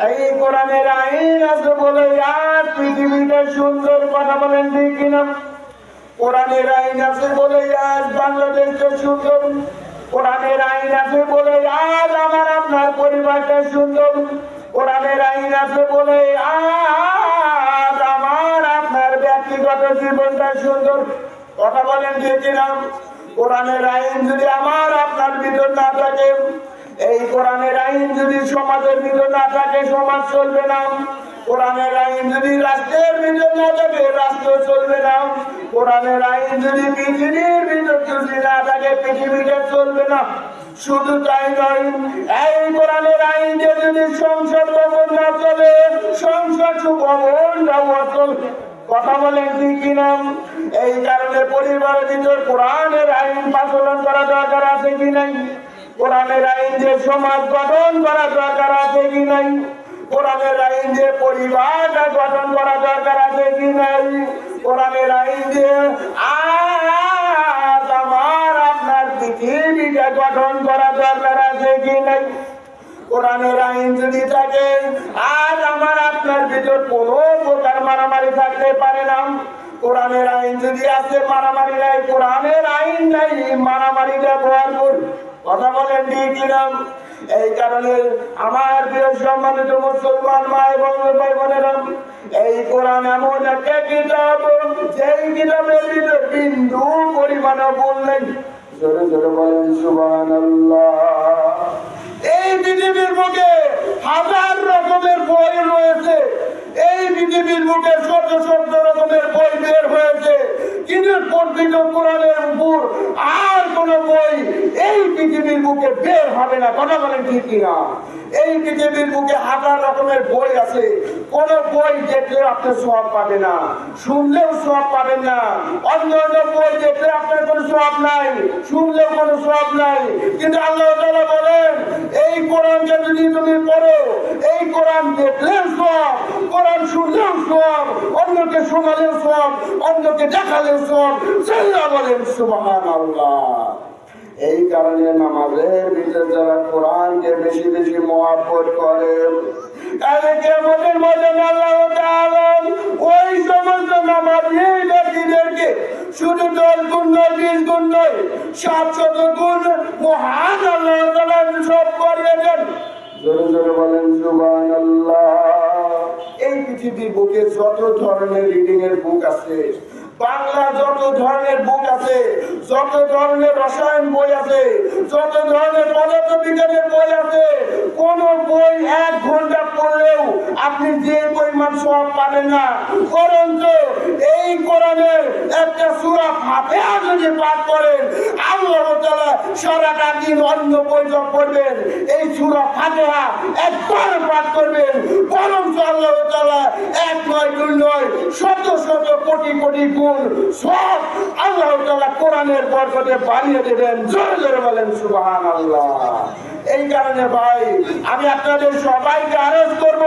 এই কোরআনের আইন আছে বলে আজ পৃথিবীটা সুন্দর, কথা বলেন ঠিক কিনা? কোরআনের আইন আছে বলে আজ বাংলাদেশটা সুন্দর, কোরআনের আইন আছে বলে আজ আমার আপনার পরিবারটা সুন্দর, কোরআনের আইন আছে বলে আজ আমার আপনার ব্যক্তিগত জীবনটা সুন্দর, কথা বলেন ঠিক কিনা? কোরআনের আইন যদি আমার আপনার ভিতর না থাকে, এই কোরআনের আইন যদি সমাজের ভিতর না থাকে, সমাজ চলবে না। কোরআনের আইন যদি রাষ্ট্রের ভিতর না থাকে, রাষ্ট্র চলবে না। কোরআনের আইন যদি পৃথিবীর ভিতর যদি না থাকে, পৃথিবীটা চলবে না। শুধু তাই নয়, এই কোরআনের আইন যদি সংসদ ভবন না চলে, সংসদ ভবনটাও চলবে, কথা বলেন ঠিক কিনা? এই কারণে পরিবারের ভিতর কোরআনের আইন পালন করা দরকার আছে কি নাই? কোরআনের আইন যে সমাজ গঠন করা দরকার আছে কি নাই? কোরআনের আইন যে পরিবারটা গঠন করা দরকার আছে কি নাই? কোরআনের আইন যে আজ আমার আপনার পৃথিবীটা গঠন করা দরকার আছে কি নাই? কোরআনের আইন যদি থাকে, আজ আমার আপনার ভিতর কোনো প্রকার মারামারি থাকতে পারে না। কোরআনের আইন যদি আছে, মারামারি নাই, কোরআনের আইন নাই, মারামারি ব্যবহার কর, কথা বলেন ঠিক কিনা? এই কারণে আমার প্রিয় সম্মানিত মুসলমান মা এবং ভাই বোনেরা, এই কোরআন এমন একটা কিতাব, যেই কিতাবের ভিতরে বিন্দু পরিমাণও ভুল নেই। জোরে জোরে বলেন সুবহানাল্লাহ। এই পৃথিবীর বুকে হাজার রকমের বই রয়েছে, এই পৃথিবীর বুকে শত শত রকমের বই বের হয়েছে, কিন্তু প্রকৃত কোরআনের উপর আর কোন বই এই পৃথিবীর বুকে বের হবে না, কথা বলেন ঠিক কিনা? এই পৃথিবীর বুকে হাজার রকমের বই আছে, কোন বই দেখলে আপনি সওয়াব পাবেন না, শুনলেও সওয়াব পাবেন না। অন্য অন্য বই দেখলে আপনার কোনো সওয়াব নাই, শুনলেও কোনো সওয়াব নাই, কিন্তু আল্লাহ তাআলা বলেন এই কোরআনকে যদি তুমি পড়ো, এই কোরআন দেখলেও সওয়াব, কোরআন শুনলেও সওয়াব, অন্যকে শোনালেও সওয়াব, অন্যকে দেখালেও সওয়াব। আল্লাহ বলেন সুবহানাল্লাহ। এই কারণে নামাজের ভিতরে যারা কোরআনকে বেশি বেশি মহব্বত করে, তাহলে কিয়ামতের ময়দানে আল্লাহ তাআলা ওই সমস্ত নামাজি ব্যক্তিদেরকে শুধু 10 গুণ নয়, 20 গুণ নয়, 700 গুণ মহান আল্লাহ তাআলা সব করিয়ে দেন। জোরে জোরে বলেন সুবহানাল্লাহ। এই পৃথিবীর বুকে যত ধরনের রিডিং এর বুক আছে, বাংলা যত ধরনের বুক আছে, যত ধরনের রসায়ন বই আছে, যত ধরনের পদার্থ বিজ্ঞানের বই আছে, কোন বই 1 ঘন্টা পড়লেও আপনি যে পরিমাণ সওয়াব পাবেন না। বরঞ্চ এই কোরআনের একটা সূরা ফাতিহা যদি পাঠ করেন, আল্লাহ তাআলা সারাটা দিন অন্য বই যপ করবেন, এই সূরা ফাতিহা একবার পাঠ করবেন, বরঞ্চ আল্লাহ তাআলা 1 নয় 2 নয়, শত শত কোটি কোটি গুণ সব আল্লাহ তাআলা কোরআনের বরকতে বাড়িয়ে দেবেন। জোরে জোরে বলেন সুবহানাল্লাহ। এই কারণে ভাই, আমি আপনাদের সবাইকে আরজ করব,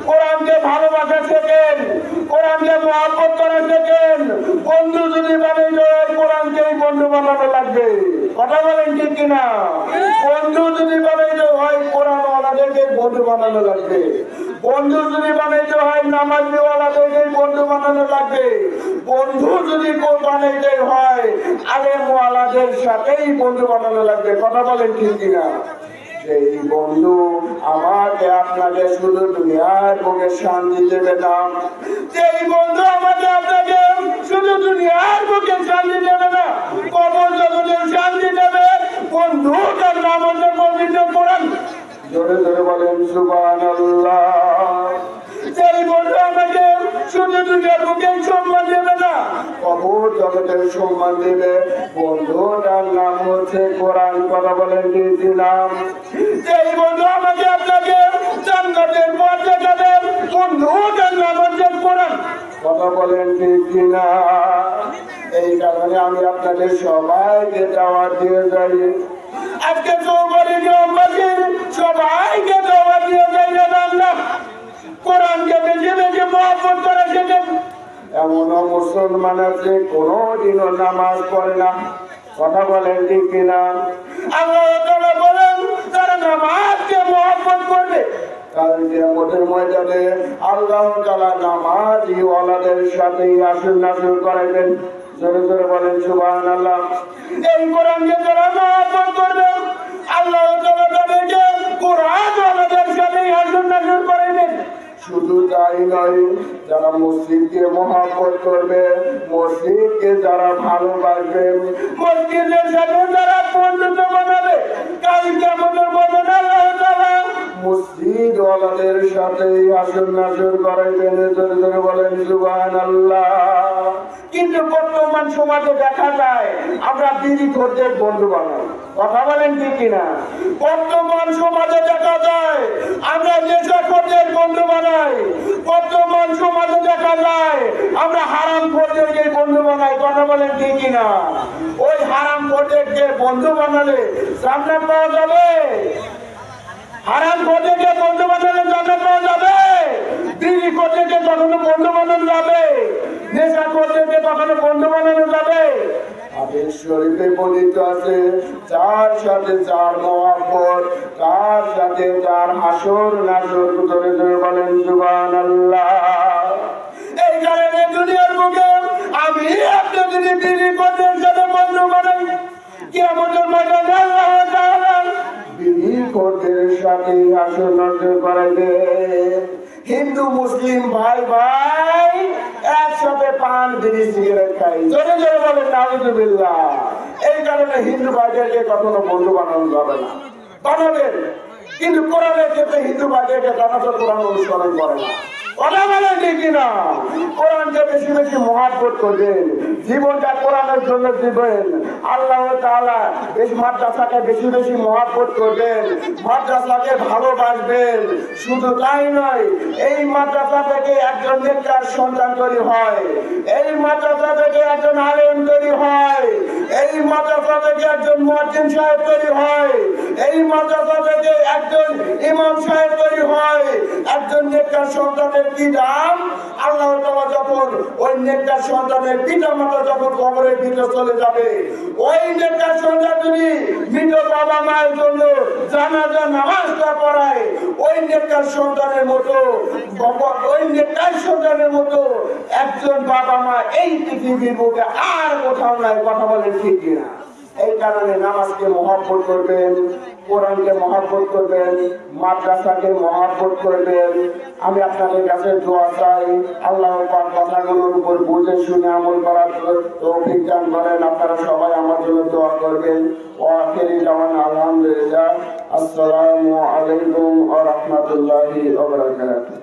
কোরআনকে ভালোবাসা শেখেন, কোরআনকে মহব্বত করা শেখেন। বন্ধু যদি বানাইতে হয়, কোরআনকেই বন্ধু বানানো লাগবে, কথা বলেন ঠিক কিনা? বন্ধু যদি বানাইতে হয়, কোরআনওয়ালাদেরকে বন্ধু বানানো লাগবে। বন্ধু যদি বানাইতে হয়, নামাজওয়ালাদেরকে বন্ধু বানানো লাগবে। বন্ধু যদি বানাইতে হয়, আলেমওয়ালাদের সাথেই বন্ধু বানানো লাগবে, কথা বলেন ঠিক কিনা? সেই বন্ধু আমাকে আপনাকে শুধু দুনিয়ার বুকে শান্তি দেবে না, সেই বন্ধু আমাকে আপনাকে শুধু দুনিয়ার বুকে শান্তি দেবে না, কবর জগতের শান্তি দেবে। বন্ধু তার নাম হচ্ছে পবিত্র কোরআন। জোরে জোরে বলেন সুবহানাল্লাহ। সেই বন্ধু আমাকে শুধু দুনিয়ার বুকে সম্মান দেবে না, কবর জগতের সম্মান দেবে। বন্ধুটার নাম হচ্ছে কোরআন, কথা বলেন ঠিক নাম। সেই বন্ধু আমাকে আপনাকে জান্নাতের পথ দেখাবে, বন্ধুটার নাম হচ্ছে কোরআন, কথা বলেন ঠিক কিনা? এই কারণে আমি আপনাদের সবাইকে দাওয়াত দিয়ে যাই, আজকে চৌবাড়ি গ্রামবাসী সবাইকে দাওয়াত দিয়ে যাই না, কোরআনকে বেশি বেশি মহব্বত করে শেখেন। এমনও মুসলমান আছে কোনদিনও নামাজ পড়ে না, কথা বলেন ঠিক কিনা? আল্লাহ তাআলা বলেন যারা নামাজকে মহব্বত করবে, কাল কিয়ামতের ময়দানে আল্লাহ তাআলা নামাজি ওয়ালাদের সাথে আসর নাসর করাইবেন। জোরে জোরে বলেন সুবহানাল্লাহ। এই কোরআনকে যারা মহব্বত করবে আল্লাহ তাআলা তাদেরকে কোরআন ওয়ালাদের সাথে আসর নাসর করাইবেন। শুধু তাই নয়, যারা মসজিদকে মহব্বত করবে, মসজিদকে যারা ভালোবাসবে, মসজিদের সাথে যারা বন্ধুত্ব বানাবে, কাল কিয়ামতের ময়দানে আল্লাহ তাআলা মসজিদ ওয়ালাদের সাথে আসর নাসর করাইবেন। জোরে জোরে বলেন সুবহানাল্লাহ। কিন্তু বর্তমান সমাজে দেখা যায় আমরা বিড়ি খোরদের বন্ধু বানাই। কথা বলেন ঠিক কিনা? বর্তমান সমাজে দেখা যায় আমরা নেশাখোরদের বন্ধু বানাই। বর্তমান সমাজে দেখা যায় আমরা হারাম খোরদেরকে বন্ধু বানাই। কথা বলেন ঠিক কিনা? ওই হারাম খোরদেরকে বন্ধু বানালে জান্নাত পাওয়া যাবে? হারাম খোরদেরকে বন্ধু বানালে জান্নাত পাওয়া যাবে? বিড়ি খোরদেরকে কখনো বন্ধু বানানো যাবে? নেশা খোরদেরকে কখনো বন্ধু বানানো যাবে? হাদিস শরীফে বর্ণিত আছে, যার সাথে যার মহব্বত, তার সাথে যার হাসর নাসর। জোরে জোরে বলেন সুবহানাল্লাহ। এই কারণে দুনিয়ার বুকে আমি আপনি যদি বিড়ি খোরদের সাথে বন্ধু বানাই, কিয়ামতের ময়দানে আল্লাহ তাআলা বিড়ি খোরদের সাথে হাসর নাসর করাইবে। হিন্দু মুসলিম ভাই ভাই একসাথে পান বিড়ি সিগারেট খাই। জোরে জোরে বলেন নাউযুবিল্লাহ। এই কারণে হিন্দু ভাইদেরকে কখনো বন্ধু বানানো যাবে না। বানাবেন, কিন্তু কোরআনের ক্ষেত্রে হিন্দু ভাইদেরকে জানাতে কোরআন অনুসরণ করে না। কথা বলেন ঠিক কিনা? কোরআনকে বেশি বেশি মহব্বত করবেন, জীবনটা কোরআনের জন্য দিবেন। আল্লাহ তাআলা এই মাদ্রাসাকে বেশি বেশি মহব্বত করবেন, মাদ্রাসাকে ভালোবাসবেন। শুধু তাই নয়, এই মাদ্রাসা থেকে একজন নেককার সন্তান তৈরি হয়, এই মাদ্রাসা থেকে একজন আলেম তৈরি হয়, এই মাদ্রাসা থেকে একজন মুয়াজ্জিন সাহেব তৈরি হয়, এই মাদ্রাসা থেকে একজন ইমাম সাহেব তৈরি হয়। একজন নেককার সন্তানের কি দাম? আল্লাহ তাআলা যখন ওই নেককার সন্তানের পিতা মাতা যখন কবরের ভিতরে চলে যাবে, ওই নেককার সন্তান যদি মৃত বাবা মায়ের জন্য জানাজা নামাজটা পড়ায়, ওই নেককার সন্তানের মতো একজন বাবা মা এই পৃথিবীর বুকে আর কোথাও নাই। কথা বলেন ঠিক কিনা? এই কারণে নামাজকে মহব্বত করবেন, কোরআনকে মহব্বত করবেন, মাদ্রাসাকে মহব্বত করবেন। আমি আপনাদের কাছে দোয়া চাই, আল্লাহ পাক কথাগুলোর উপর বুঝে শুনে আমল করার তৌফিক দান করেন। আপনারা সবাই আমার জন্য দোয়া করবেন। ওয়া আখিরি দাওয়ানা আলহামদুলিল্লাহ। আসসালামু আলাইকুম ওয়া রাহমাতুল্লাহি ওয়া বারাকাতুহু।